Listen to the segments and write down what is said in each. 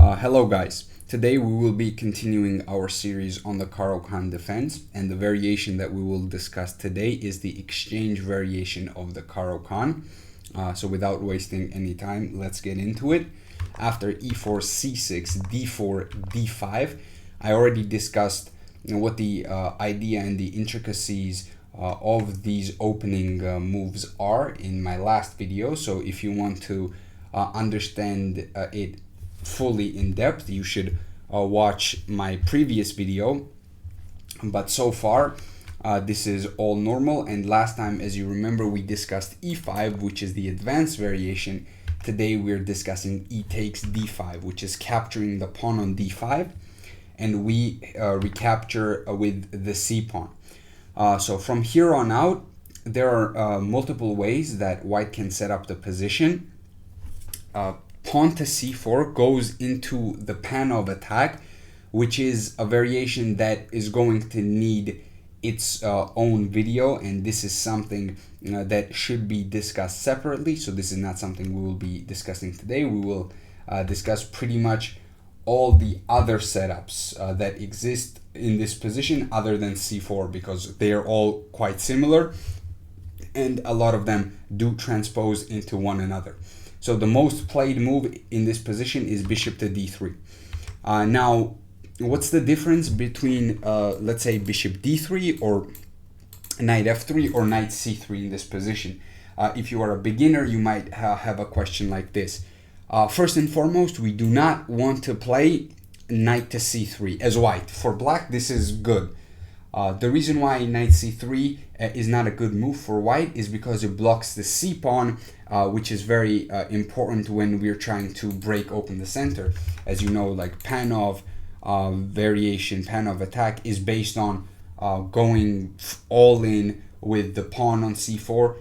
Hello guys, today we will be continuing our series on the Caro-Kann defense, and the variation that we will discuss today is the exchange variation of the Caro-Kann. So without wasting any time, let's get into it. After e4, c6, d4, d5, I already discussed what the idea and the intricacies of these opening moves are in my last video. So if you want to understand it fully in depth, you should watch my previous video. But so far this is all normal, and last time, as you remember, we discussed e5, which is the advanced variation. Today we're discussing e takes d5, which is capturing the pawn on d5, and we recapture with the c pawn. So from here on out, there are multiple ways that white can set up the position. Pawn to c4 goes into the Panov attack, which is a variation that is going to need its own video, and this is something that should be discussed separately. So this is not something we will be discussing today. We will discuss pretty much all the other setups that exist in this position other than c4, because they are all quite similar and a lot of them do transpose into one another. So the most played move in this position is bishop to d3. Now, what's the difference between, let's say, bishop d3 or knight f3 or knight c3 in this position? If you are a beginner, you might have a question like this. First and foremost, we do not want to play knight to c3 as white. For black, this is good. The reason why knight c3 is not a good move for white is because it blocks the c pawn, which is very important when we're trying to break open the center. As you know, like Panov variation, Panov attack is based on going all in with the pawn on c4,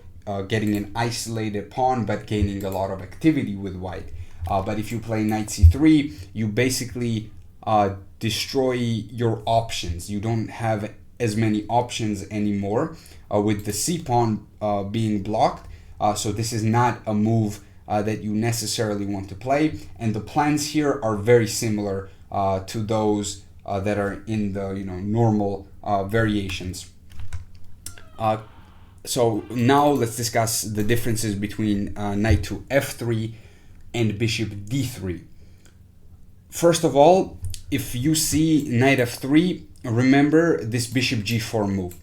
getting an isolated pawn but gaining a lot of activity with white. But if you play knight c3, you basically destroy your options. You don't have as many options anymore with the c pawn being blocked. So this is not a move that you necessarily want to play, and the plans here are very similar to those that are in the normal variations. So now let's discuss the differences between knight to f3 and bishop d3. First of all, if you see knight f3, remember this bishop g4 move.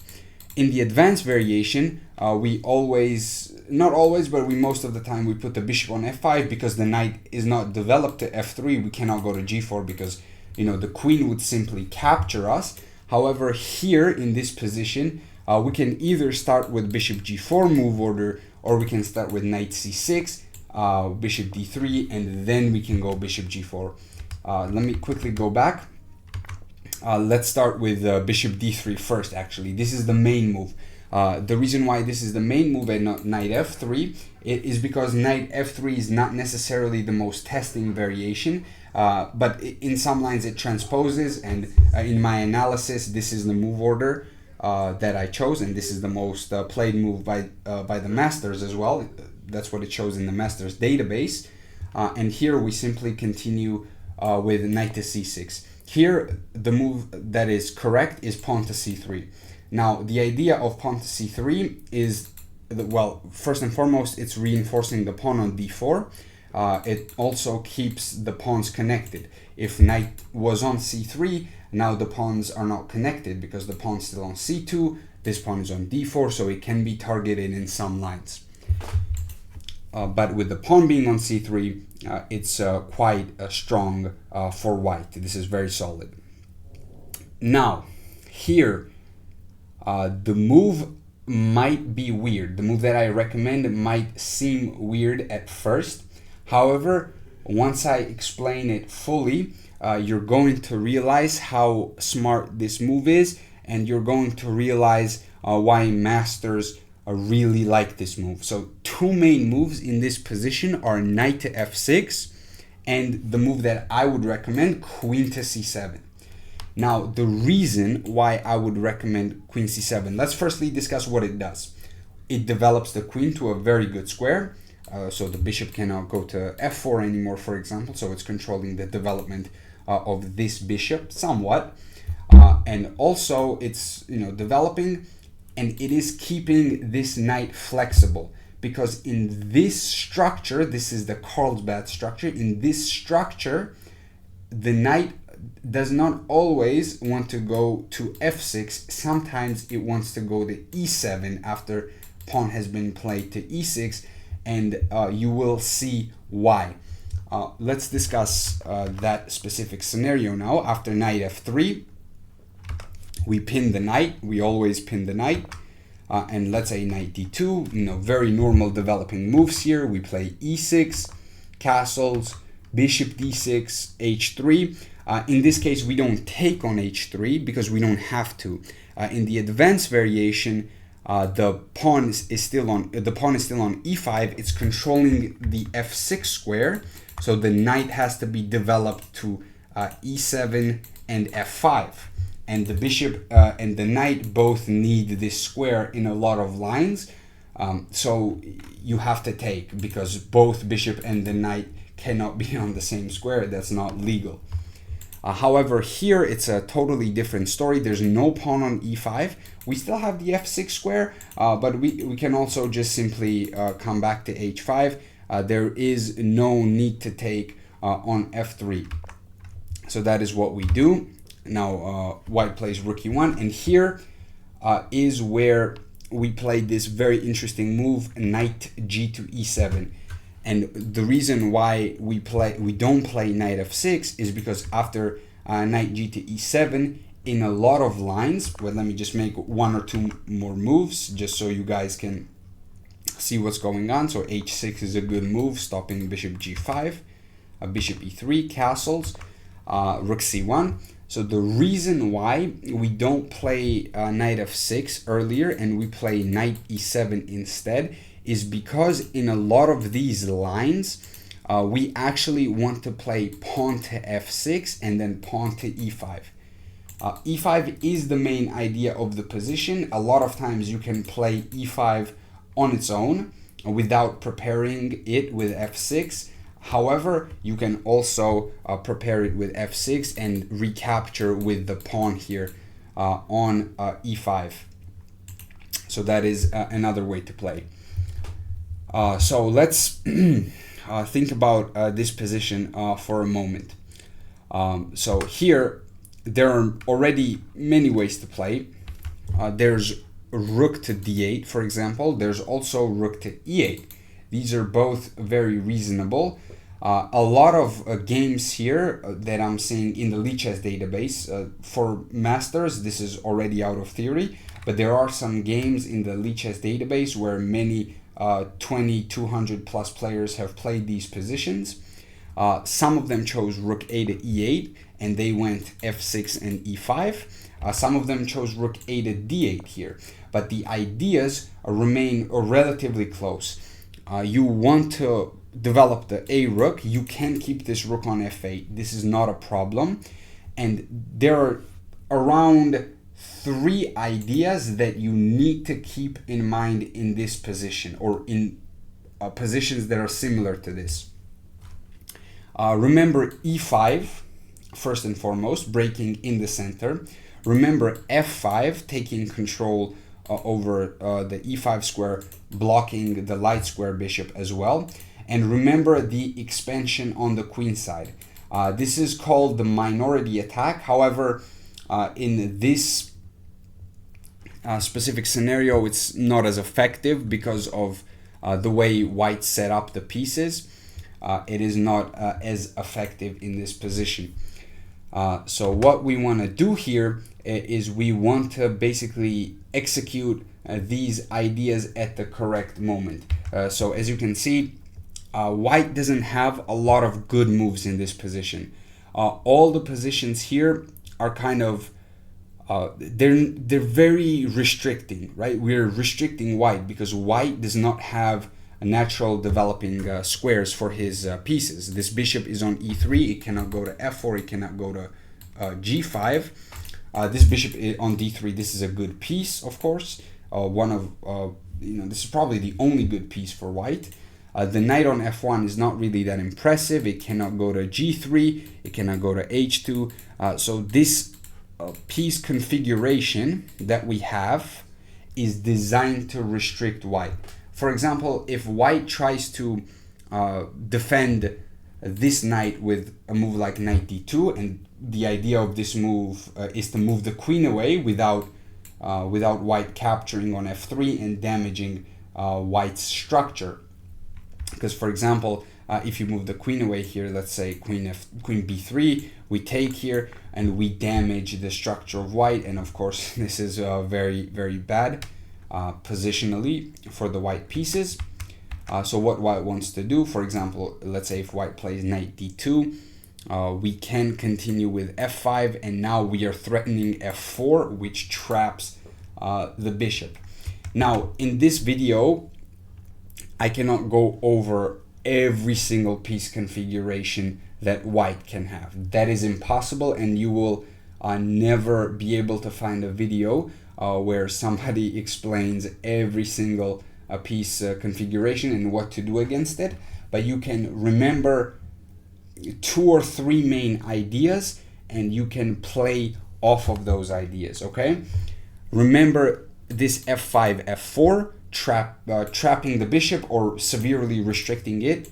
In the advanced variation, we always, not always, but we most of the time, we put the bishop on f5 because the knight is not developed to f3. We cannot go to g4 because the queen would simply capture us. However, here in this position, we can either start with bishop g4 move order, or we can start with knight c6, bishop d3, and then we can go bishop g4. Let me quickly go back. Let's start with bishop d3 first. Actually, this is the main move. The reason why this is the main move and not knight f3 is because knight f3 is not necessarily the most testing variation, but in some lines it transposes, and in my analysis this is the move order that I chose, and this is the most played move by the masters as well. That's what it shows in the masters database. And here we simply continue with knight to c6. Here, the move that is correct is pawn to c3. Now, the idea of pawn to c3 is, well, first and foremost, it's reinforcing the pawn on d4. It also keeps the pawns connected. If knight was on c3, now the pawns are not connected because the pawn's still on c2, this pawn is on d4, so it can be targeted in some lines. But with the pawn being on c3, it's quite strong for white. This is very solid. Now, here, the move might be weird. The move that I recommend might seem weird at first. However, once I explain it fully, you're going to realize how smart this move is, and you're going to realize why masters really like this move. So two main moves in this position are knight to f6 and the move that I would recommend, queen to c7. Now, the reason why I would recommend queen c7, let's firstly discuss what it does. It develops the queen to a very good square. So the bishop cannot go to f4 anymore, for example. So it's controlling the development of this bishop somewhat. And also it's, developing, and it is keeping this knight flexible, because in this structure, this is the Carlsbad structure, in this structure, the knight does not always want to go to f6. Sometimes it wants to go to e7 after pawn has been played to e6, and you will see why. Let's discuss that specific scenario now. After knight f3, we pin the knight. We always pin the knight. And let's say knight d2, very normal developing moves here. We play e6, castles, bishop d6, h3. In this case, we don't take on h3 because we don't have to. In the advanced variation, the pawn is still on e5. It's controlling the f6 square, so the knight has to be developed to e7 and f5. And the bishop and the knight both need this square in a lot of lines. So you have to take, because both bishop and the knight cannot be on the same square. That's not legal. However, here it's a totally different story. There's no pawn on e5. We still have the f6 square, but we can also just simply come back to h5. There is no need to take on f3. So that is what we do. Now white plays rook e1, and here is where we play this very interesting move, knight g to e7. And the reason why we don't play knight f6 is because after knight g to e7, in a lot of lines, well, let me just make one or two more moves just so you guys can see what's going on. So h6 is a good move, stopping bishop g5, bishop e3, castles, rook c1. So the reason why we don't play knight f6 earlier and we play knight e7 instead is because in a lot of these lines, we actually want to play pawn to f6 and then pawn to e5. E5 is the main idea of the position. A lot of times you can play e5 on its own without preparing it with f6. However, you can also prepare it with f6 and recapture with the pawn here on e5. So that is another way to play. So let's think about this position for a moment. So here, there are already many ways to play. There's rook to d8, for example. There's also rook to e8. These are both very reasonable. A lot of games here that I'm seeing in the Lichess database, for masters, this is already out of theory, but there are some games in the Lichess database where many 200 plus players have played these positions. Some of them chose rook a to e8 and they went f6 and e5. Some of them chose rook a to d8 here, but the ideas remain relatively close. You want to develop the a rook. You can keep this rook on f8. This is not a problem. And there are around 3 ideas that you need to keep in mind in this position, or in positions that are similar to this. Remember e5, first and foremost, breaking in the center. Remember f5, taking control over the e5 square, blocking the light square bishop as well. And remember the expansion on the queen side. This is called the minority attack. However, in this specific scenario, it's not as effective because of the way white set up the pieces. It is not as effective in this position. So what we want to do here is we want to basically execute these ideas at the correct moment. So as you can see, white doesn't have a lot of good moves in this position. All the positions here are kind of they're very restricting, right? We're restricting white because white does not have a natural developing squares for his pieces. This bishop is on e3. It cannot go to f4. It cannot go to g5. This bishop is on d3. This is a good piece, of course. This is probably the only good piece for white. The knight on f1 is not really that impressive. It cannot go to g3, it cannot go to h2. So this piece configuration that we have is designed to restrict white. For example, if white tries to defend this knight with a move like knight d2, and the idea of this move is to move the queen away without white capturing on f3 and damaging white's structure. Because, for example, if you move the queen away here, let's say queen b3, we take here and we damage the structure of white, and of course this is very, very bad positionally for the white pieces. So what white wants to do, for example, let's say if white plays knight d2, we can continue with f5, and now we are threatening f4, which traps the bishop. Now, in this video, I cannot go over every single piece configuration that white can have. That is impossible, and you will never be able to find a video where somebody explains every single piece configuration and what to do against it. But you can remember 2 or 3 main ideas, and you can play off of those ideas, okay? Remember this f5, f4, trapping the bishop or severely restricting it,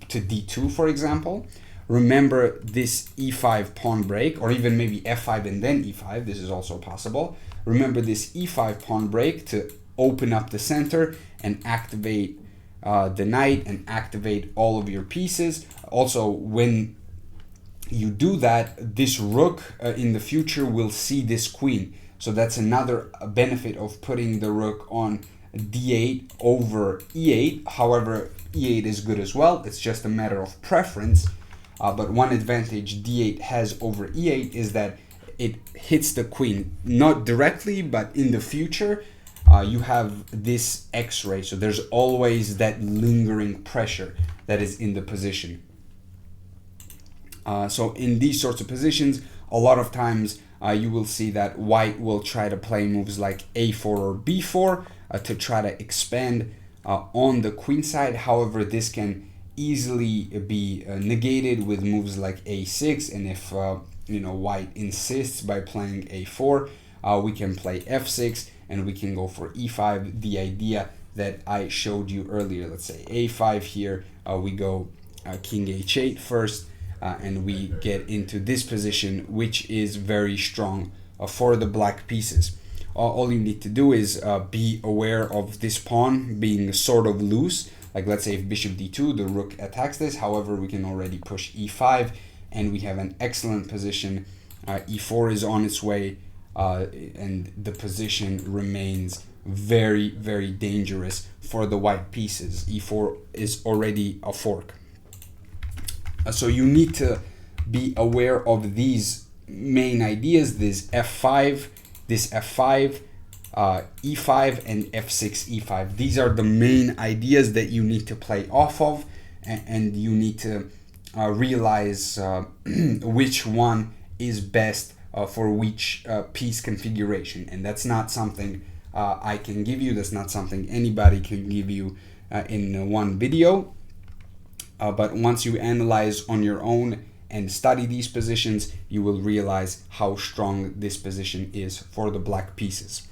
to d2, for example. Remember this e5 pawn break, or even maybe f5 and then e5. This is also possible. Remember this e5 pawn break to open up the center and activate the knight and activate all of your pieces. Also, when you do that, this rook in the future will see this queen. So that's another benefit of putting the rook on d8 over e8. However, e8 is good as well. It's just a matter of preference. But one advantage d8 has over e8 is that it hits the queen, not directly, but in the future. You have this x-ray, so there's always that lingering pressure that is in the position. So in these sorts of positions, a lot of times you will see that white will try to play moves like a4 or b4 to try to expand on the queen side. However, this can easily be negated with moves like a6, and if white insists by playing a4, we can play f6 and we can go for e5. The idea that I showed you earlier, let's say a5 here, we go king h8 first, and we get into this position, which is very strong for the black pieces. All you need to do is be aware of this pawn being sort of loose. Like, let's say if bishop d2, the rook attacks this. However, we can already push e5, and we have an excellent position. e4 is on its way, and the position remains very, very dangerous for the white pieces. e4 is already a fork. So you need to be aware of these main ideas, this f5, e5, and f6, e5. These are the main ideas that you need to play off of, and you need to realize which one is best for which piece configuration. And that's not something I can give you. That's not something anybody can give you in one video. But once you analyze on your own and study these positions, you will realize how strong this position is for the black pieces.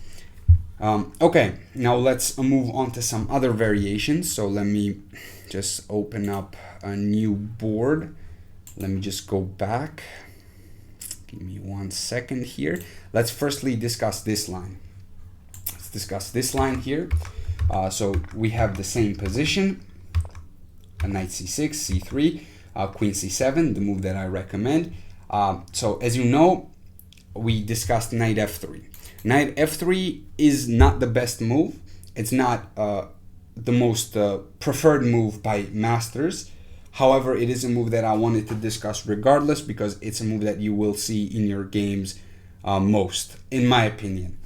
Okay, now let's move on to some other variations. So let me just open up a new board. Let me just go back. Give me 1 second here. Let's firstly discuss this line. Let's discuss this line here. So we have the same position. Knight c6, c3, queen c7, the move that I recommend. So as you know, we discussed knight f3. Knight f3 is not the best move. It's not the most preferred move by masters. However, it is a move that I wanted to discuss regardless, because it's a move that you will see in your games most, in my opinion.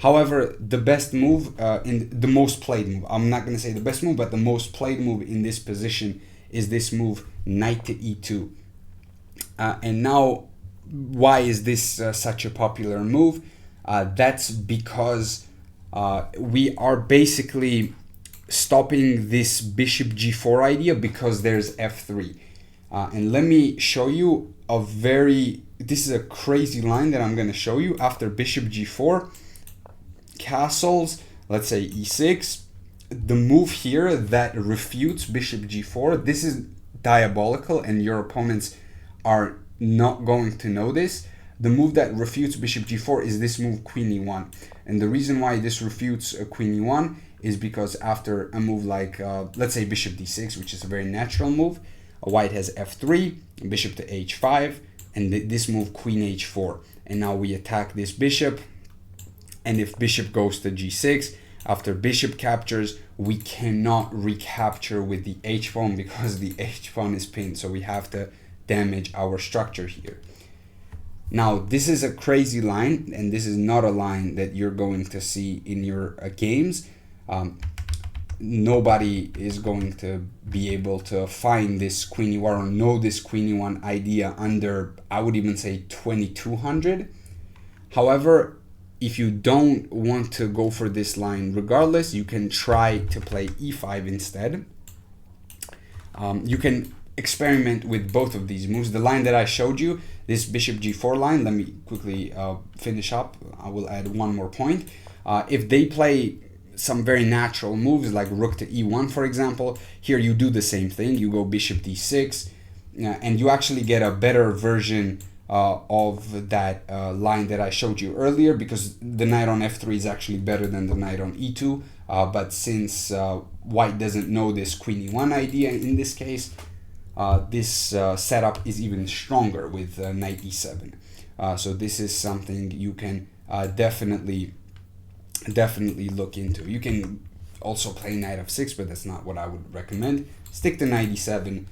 However, the best move, in the most played move, I'm not going to say the best move, but the most played move in this position is this move, knight to e2. And now, why is this such a popular move? That's because we are basically stopping this bishop g4 idea because there's f3. And let me show you this is a crazy line that I'm going to show you. After bishop g4, castles, let's say e6, the move here that refutes bishop g4, this is diabolical and your opponents are not going to know this. The move that refutes bishop g4 is this move queen e1. And the reason why this refutes queen e1 is because after a move like, let's say bishop d6, which is a very natural move, white has f3, bishop to h5, and this move queen h4. And now we attack this bishop. And if bishop goes to g6, after bishop captures, we cannot recapture with the h-pawn because the h-pawn is pinned. So we have to damage our structure here. Now, this is a crazy line, and this is not a line that you're going to see in your games. Nobody is going to be able to find this queen e1 or know this queen e1 idea under, I would even say, 2200. However, if you don't want to go for this line regardless, you can try to play e5 instead. You can experiment with both of these moves. The line that I showed you, this bishop g4 line, let me quickly finish up. I will add one more point. If they play some very natural moves like rook to e1, for example, here you do the same thing. You go bishop d6, and you actually get a better version of that line that I showed you earlier, because the knight on f3 is actually better than the knight on e2. But since white doesn't know this queen e1 idea in this case, this setup is even stronger with knight e7. So this is something you can definitely look into. You can also play knight f6, but that's not what I would recommend. Stick to knight e7.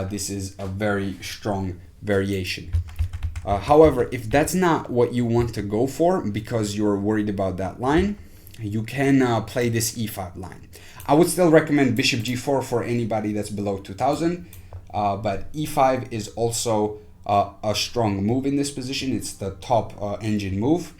This is a very strong variation. However, if that's not what you want to go for because you're worried about that line, you can play this e5 line. I would still recommend bishop g4 for anybody that's below 2000, but e5 is also a strong move in this position. It's the top engine move.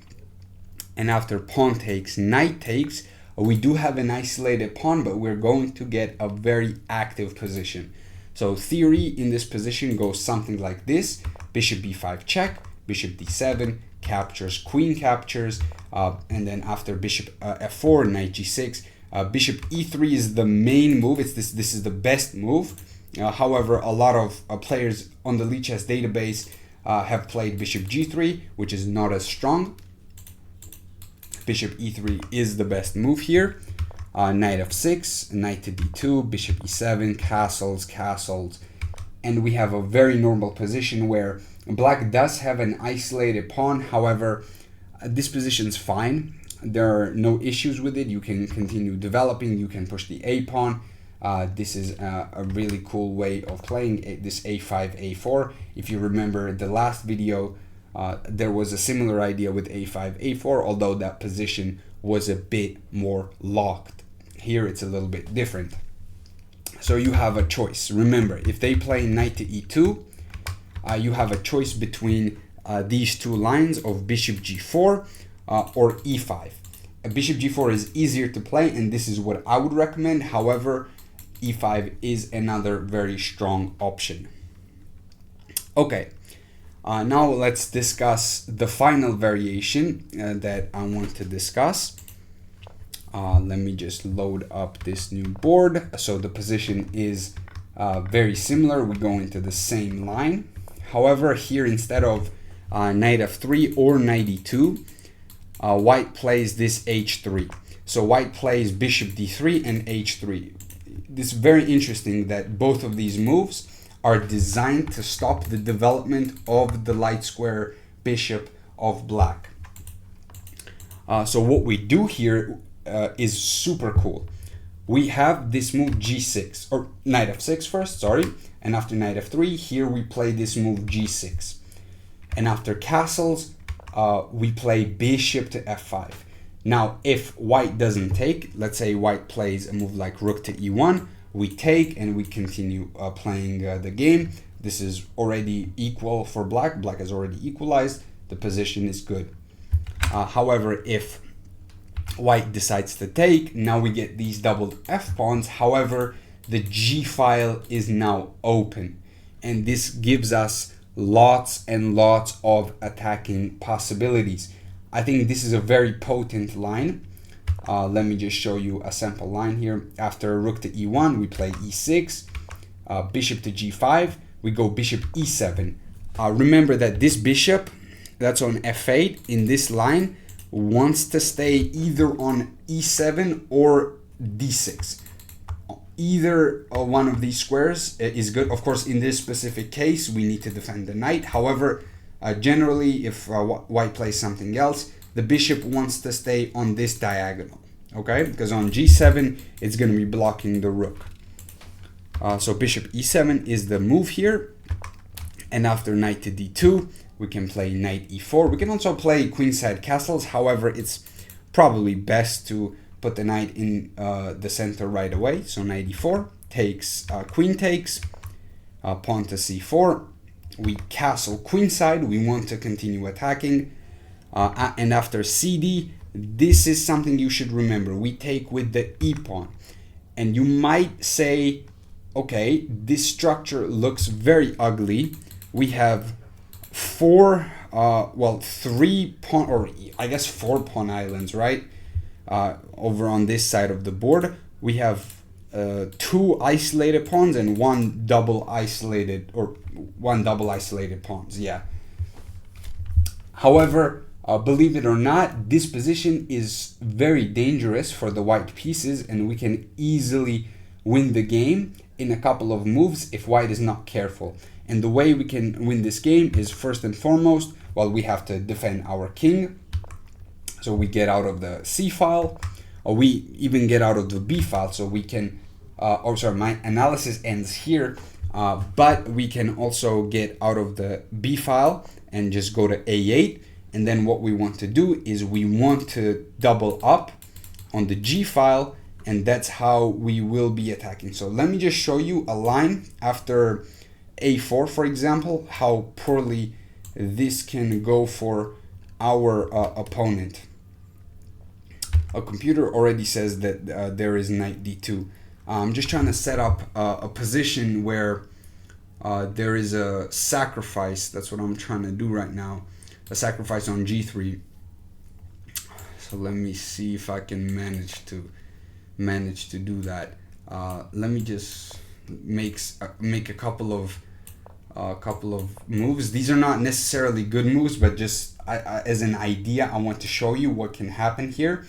And after pawn takes, knight takes, we do have an isolated pawn, but we're going to get a very active position. So theory in this position goes something like this: bishop b5 check, bishop d7 captures, queen captures, and then after bishop f4, knight g6, bishop e3 is the main move. This is the best move. However, a lot of players on the Lichess database have played bishop g3, which is not as strong. Bishop e3 is the best move here. Knight f6, knight to d2, bishop e7, castles, and we have a very normal position where black does have an isolated pawn. However, this position is fine. There are no issues with it. You can continue developing. You can push the a pawn. This is a really cool way of playing this a5, a4. If you remember the last video, there was a similar idea with a5, a4, although that position was a bit more locked. Here it's a little bit different. So you have a choice. Remember, if they play knight to e2, you have a choice between these two lines of bishop g4 or e5. Bishop g4 is easier to play, and this is what I would recommend. However, e5 is another very strong option. Okay, now let's discuss the final variation that I want to discuss. Let me just load up this new board. So the position is very similar. We go into the same line. However, here instead of knight f3 or knight e2, white plays this h3. So white plays bishop d3 and h3. It's very interesting that both of these moves are designed to stop the development of the light square bishop of black. So what we do here is super cool. We have this move g6, or knight f6 first, sorry, and after knight f3, here we play this move g6. And after castles, we play bishop to f5. Now, if white doesn't take, let's say white plays a move like rook to e1, we take and we continue playing the game. This is already equal for black. Black has already equalized. The position is good. However, if White decides to take. Now we get these doubled f pawns. However, the g file is now open, and this gives us lots and lots of attacking possibilities. I think this is a very potent line. Let me just show you a sample line here. After rook to e1, we play e6, bishop to g5, we go bishop e7. Remember that this bishop that's on f8 in this line wants to stay either on e7 or d6. Either one of these squares is good. Of course, in this specific case, we need to defend the knight. However, generally, if white plays something else, the bishop wants to stay on this diagonal, okay? Because on g7, it's going to be blocking the rook. So bishop e7 is the move here. And after knight to d2, we can play knight e4. We can also play queenside castles. However, it's probably best to put the knight in the center right away. So knight e4 takes, queen takes, pawn to c4. We castle queenside. We want to continue attacking. And after cd, this is something you should remember. We take with the e pawn. And you might say, okay, this structure looks very ugly. We have three pawn, or I guess 4 pawn islands, right? Over on this side of the board, we have 2 isolated pawns and one double isolated pawns. Yeah. However, believe it or not, this position is very dangerous for the white pieces, and we can easily win the game in a couple of moves if white is not careful. And the way we can win this game is, first and foremost, we have to defend our king. So we get out of the c file, or we even get out of the b file, so we can, my analysis ends here, but we can also get out of the b file and just go to a8. And then what we want to do is we want to double up on the g file, and that's how we will be attacking. So let me just show you a line after a4, for example, how poorly this can go for our opponent. A computer already says that there is knight d2. I'm just trying to set up a position where there is a sacrifice. That's what I'm trying to do right now. A sacrifice on g3. So let me see if I can manage to do that. Let me just make a couple of moves. These are not necessarily good moves, but just as an idea, I want to show you what can happen here.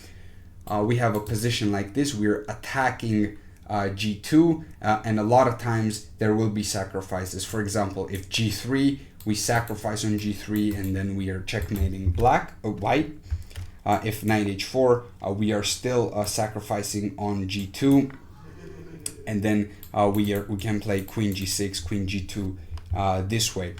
We have a position like this. We're attacking g2, and a lot of times there will be sacrifices. For example, if g3, we sacrifice on g3, and then we are checkmating white. If knight h4, we are still sacrificing on g2, and then we can play queen g6, queen g2 this way.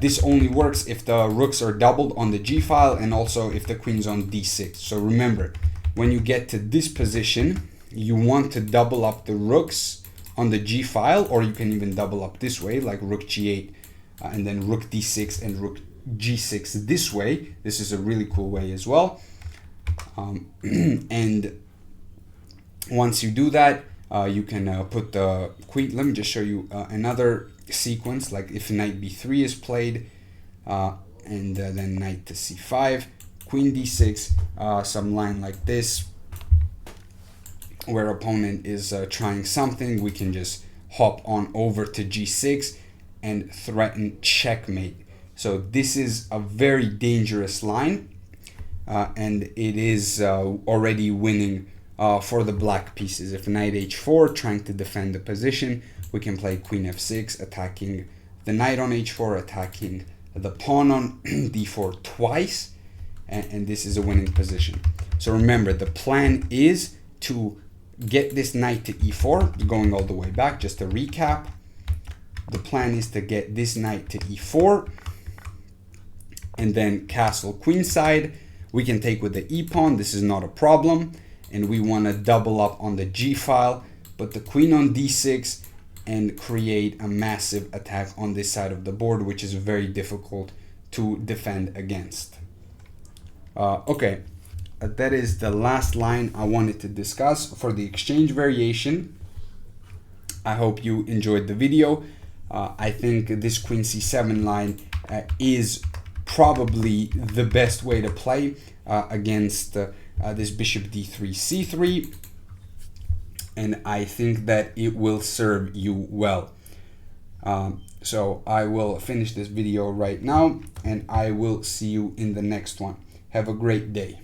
This only works if the rooks are doubled on the g file, and also if the queen's on d6. So remember, when you get to this position, you want to double up the rooks on the g file, or you can even double up this way, like rook g8, and then rook d6 and rook g6 this way. This is a really cool way as well. And once you do that, you can put the queen. Let me just show you another sequence, like if knight b3 is played, and then knight to c5, queen d6, some line like this, where opponent is trying something, we can just hop on over to g6 and threaten checkmate. So this is a very dangerous line, and it is already winning for the black pieces. If knight h4, trying to defend the position, we can play queen f6, attacking the knight on h4, attacking the pawn on d4 twice, and this is a winning position. So remember, the plan is to get this knight to e4, going all the way back. Just to recap, the plan is to get this knight to e4, and then castle queenside. We can take with the e pawn, this is not a problem, and we want to double up on the g file, put the queen on d6, and create a massive attack on this side of the board, which is very difficult to defend against. Okay, that is the last line I wanted to discuss for the exchange variation. I hope you enjoyed the video. I think this queen c7 line is probably the best way to play against this bishop d3 c3, and I think that it will serve you well. So I will finish this video right now, and I will see you in the next one. Have a great day.